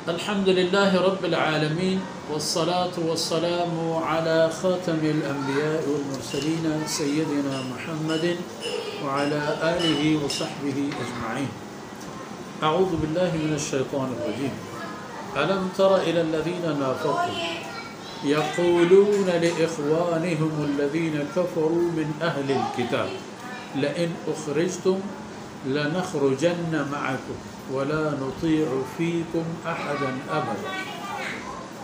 الحمد لله رب العالمين والصلاة والسلام على خاتم الأنبياء والمرسلين سيدنا محمد وعلى آله وصحبه أجمعين. أعوذ بالله من الشيطان الرجيم. ألم تر إلى الذين نافقوا يقولون لإخوانهم الذين كفروا من أهل الكتاب لئن أخرجتم لنخرجن معكم ولا نطيع فيكم أحدا أبدا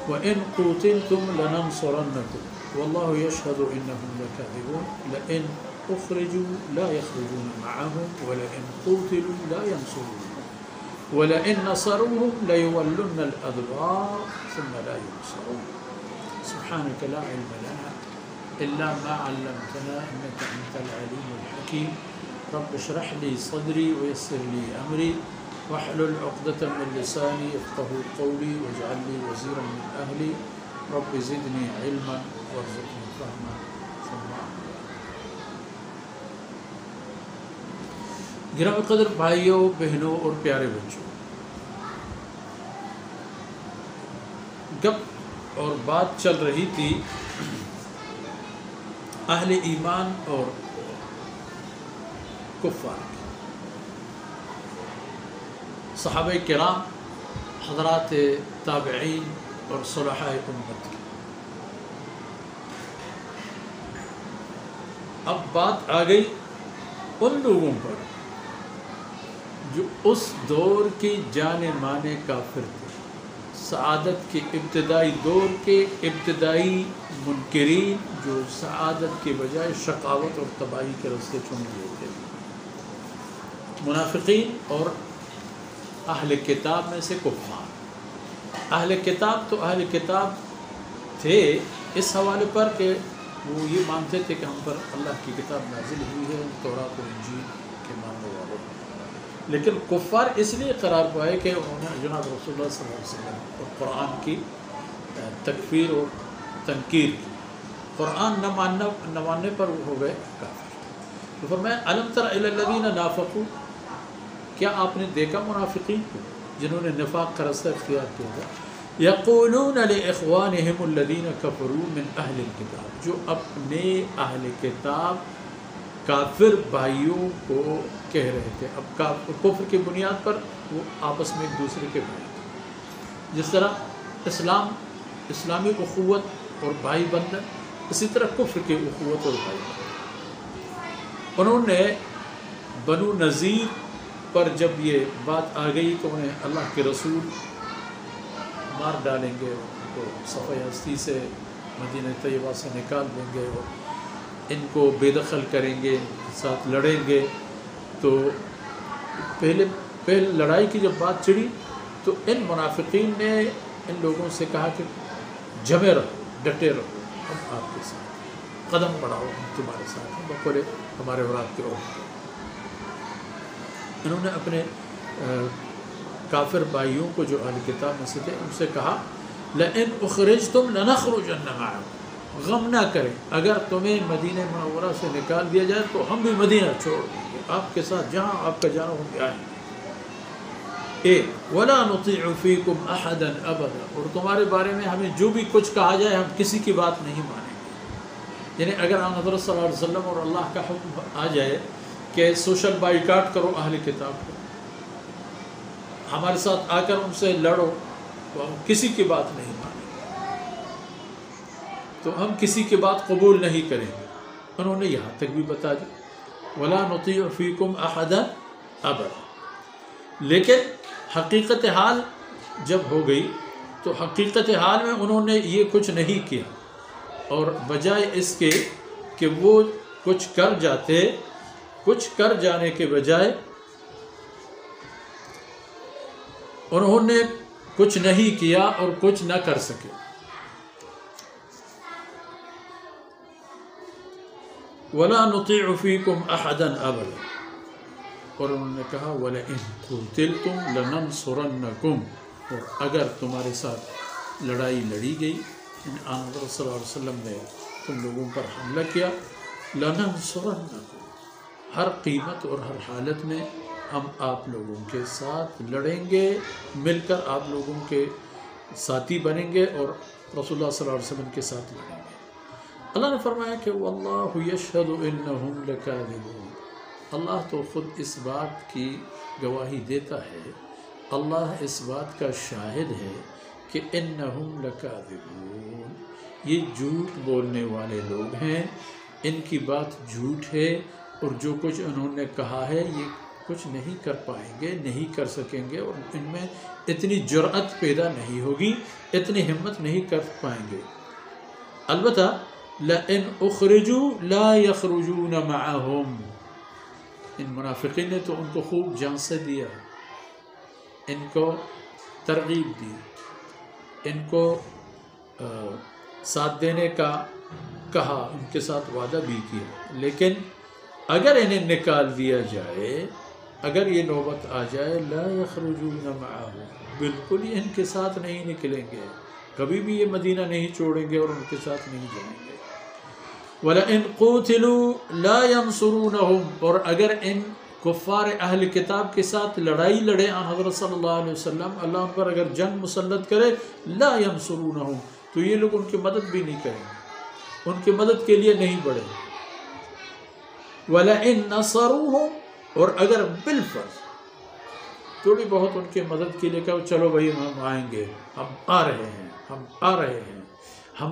وإن قتلتم لننصرنكم والله يشهد إنهم لكاذبون لئن أخرجوا لا يخرجون معهم ولئن قتلوا لا ينصرونهم ولئن نصروهم ليولن الأدبار ثم لا ينصرون. سبحانك لا علم لنا إلا ما علمتنا إنك أنت العليم الحكيم. رب اشرح لي صدري ويسر لي أمري واحلل عقدة من لساني يفقهوا قولي واجعل لي وزيرا من أهلي رب زدني علما وارزقني فهما ثم گرامی قدر بھائیوں بہنوں اور پیارے بچوں، گپ اور بات چل رہی تھی اہل ایمان اور کفار کی، صحابہ کرام، حضرات تابعین اور صلحاء امت کی۔ اب بات آ گئی ان لوگوں پر جو اس دور کے جانے مانے کافر تھے، سعادت کے ابتدائی دور کے ابتدائی منکرین جو سعادت کے بجائے شقاوت اور تباہی کے راستے چن لیے تھے، منافقین اور اہل کتاب میں سے کفار۔ اہل کتاب تو اہل کتاب تھے اس حوالے پر کہ وہ یہ مانتے تھے کہ ہم پر اللہ کی کتاب نازل ہوئی ہے، تورات و انجیل کے ماننے والے، لیکن کفار اس لیے قرار پائے کہ انہوں نے جناب رسول اللہ صلی اللہ علیہ وسلم اور قرآن کی تکفیر اور تنکیر کی، قرآن نہ ماننے پر وہ ہو گئے کافر۔ تو فرمایا الم تر الی الذین نافقوا، کیا آپ نے دیکھا منافقین کو جنہوں نے نفاق کا راستہ اختیار کیا تھا؟ یقولون لاخوانہم الذین کفروا من اہل الکتاب، جو اپنے اہل کتاب کافر بھائیوں کو کہہ رہے تھے۔ اب کفر کی بنیاد پر وہ آپس میں ایک دوسرے کے بھائی تھے، جس طرح اسلامی اخوت اور بھائی بندن، اسی طرح کفر کی اخوت اور بھائی بندن۔ انہوں نے بنو نذیر پر جب یہ بات آ گئی کہ انہیں اللہ کے رسول مار ڈالیں گے، ان کو صفحہ ہستی سے مدینہ طیبہ سے نکال دیں گے اور ان کو بے دخل کریں گے، ان کے ساتھ لڑیں گے، تو پہلے لڑائی کی جب بات چڑھی تو ان منافقین نے ان لوگوں سے کہا کہ جمے رہو، ڈٹے رہو، ہم آپ کے ساتھ، قدم بڑھاؤ، ہم تمہارے ساتھ ہیں، بقول ہمارے اور آپ کے اور۔ انہوں نے اپنے کافر بھائیوں کو جو اہل کتاب میں سے تھے ان سے کہا لئن اخرجتم لنخرجن معکم، غم نہ کریں، اگر تمہیں مدینہ منورہ سے نکال دیا جائے تو ہم بھی مدینہ چھوڑ دیں گے، آپ کے ساتھ جہاں آپ کا جانا ہم بھی آئیں گے۔ ولا نطیع فیکم احدا ابدا، اور تمہارے بارے میں ہمیں جو بھی کچھ کہا جائے ہم کسی کی بات نہیں مانیں گے۔ یعنی اگر حضرت صلی اللہ علیہ وسلم اور اللہ کا حکم آ جائے کہ سوشل بائیکاٹ کرو اہل کتاب کو، ہمارے ساتھ آ کر ان سے لڑو، تو ہم کسی کی بات نہیں مانیں، تو ہم کسی کی بات قبول نہیں کریں گے۔ انہوں نے یہاں تک بھی بتا دیا ولا نطیع فیکم احدا ابدا، لیکن حقیقت حال جب ہو گئی تو حقیقت حال میں انہوں نے یہ کچھ نہیں کیا، اور بجائے اس کے کہ وہ کچھ کر جانے کے بجائے انہوں نے کچھ نہیں کیا اور کچھ نہ کر سکے۔ وَلَا نُطِيعُ فِيكُمْ أَحَدًا أَبَدًا، اور انہوں نے کہا وَلَئِن قُتِلْتُمْ لَنَنْصُرَنَّكُمْ، اور اگر تمہارے ساتھ لڑائی لڑی گئی، یعنی آن صلی اللہ علیہ وسلم نے تم لوگوں پر حملہ کیا، لَنَنْصُرَنَّكُمْ، ہر قیمت اور ہر حالت میں ہم آپ لوگوں کے ساتھ لڑیں گے، مل کر آپ لوگوں کے ساتھی بنیں گے اور رسول اللہ صلی اللہ علیہ وسلم کے ساتھ لڑیں گے۔ اللہ نے فرمایا کہ واللہ یشہد انہم لکاذبون، اللہ تو خود اس بات کی گواہی دیتا ہے، اللہ اس بات کا شاہد ہے کہ انہم لکاذبون، یہ جھوٹ بولنے والے لوگ ہیں، ان کی بات جھوٹ ہے، اور جو کچھ انہوں نے کہا ہے یہ کچھ نہیں کر پائیں گے، نہیں کر سکیں گے، اور ان میں اتنی جرأت پیدا نہیں ہوگی، اتنی ہمت نہیں کر پائیں گے۔ البتہ لَإِنْ أُخْرِجُوا لَا يَخْرُجُونَ مَعَهُمْ، ان منافقین نے تو ان کو خوب جھانسا دیا، ان کو ترغیب دی، ان کو ساتھ دینے کا کہا، ان کے ساتھ وعدہ بھی کیا، لیکن اگر انہیں نکال دیا جائے، اگر یہ نوبت آ جائے، لا یخرجون معہم، بالکل یہ ان کے ساتھ نہیں نکلیں گے، کبھی بھی یہ مدینہ نہیں چھوڑیں گے اور ان کے ساتھ نہیں جائیں گے۔ وَلَئِن قُوتِلُوا لَا يَنْصُرُونَهُمْ، اور اگر ان کفار اہل کتاب کے ساتھ لڑائی لڑے حضرت صلی اللہ علیہ وسلم، اللہ ان پر اگر جنگ مسلط کرے، لا ينصرونهم، تو یہ لوگ ان کی مدد بھی نہیں کریں گے، ان کی مدد کے لیے نہیں بڑھیں گے۔ وَلَئِن نَصَرُوهُمْ، اور اگر بالفرض تھوڑی بہت ان کی مدد کے لیے کہو چلو بھائی ہم آئیں گے، ہم آ رہے ہیں، ہم آ رہے ہیں، ہم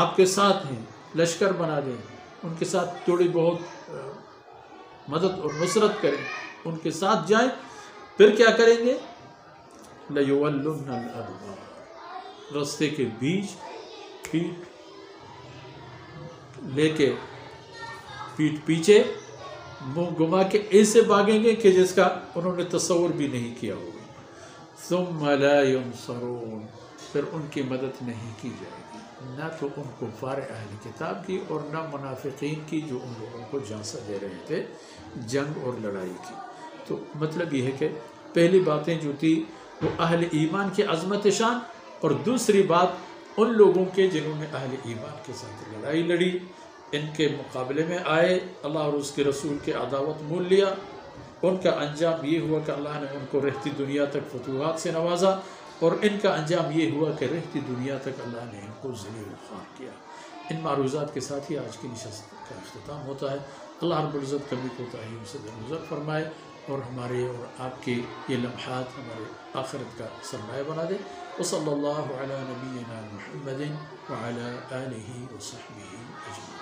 آپ کے ساتھ ہیں، لشکر بنا دیں، ان کے ساتھ تھوڑی بہت مدد اور نصرت کریں، ان کے ساتھ جائیں، پھر کیا کریں گے؟ لَيُوَلُّنَّ الْأَدْبَارَ، رستے کے بیچ پیٹ لے کے، پیٹ پیچھے منہ گما کے ایسے بھاگیں گے کہ جس کا انہوں نے تصور بھی نہیں کیا ہوگا۔ ثُمَّ لَا يُنصَرُونَ، پھر ان کی مدد نہیں کی جائے گی، نہ تو ان کفار اہل کتاب کی اور نہ منافقین کی جو ان لوگوں کو جھانسا دے رہے تھے جنگ اور لڑائی کی۔ تو مطلب یہ ہے کہ پہلی باتیں جو تھی وہ اہل ایمان کی عظمت شان، اور دوسری بات ان لوگوں کے جنہوں نے اہل ایمان کے ساتھ لڑائی لڑی، ان کے مقابلے میں آئے، اللہ اور اس کے رسول کے عداوت مول لیا، ان کا انجام یہ ہوا کہ اللہ نے ان کو رہتی دنیا تک فتوحات سے نوازا، اور ان کا انجام یہ ہوا کہ رہتی دنیا تک اللہ نے ان کو ذلیل و خوار کیا۔ ان معروضات کے ساتھ ہی آج کی نشست کا اختتام ہوتا ہے۔ اللہ رب العزت کمی کوتاہیوں سے درگزر فرمائے، اور ہمارے اور آپ کے یہ لمحات ہمارے آخرت کا سرمایہ بنا دے۔ وصلی اللہ علی نبینا محمد وعلی آلہ وصحبہ اجمعین۔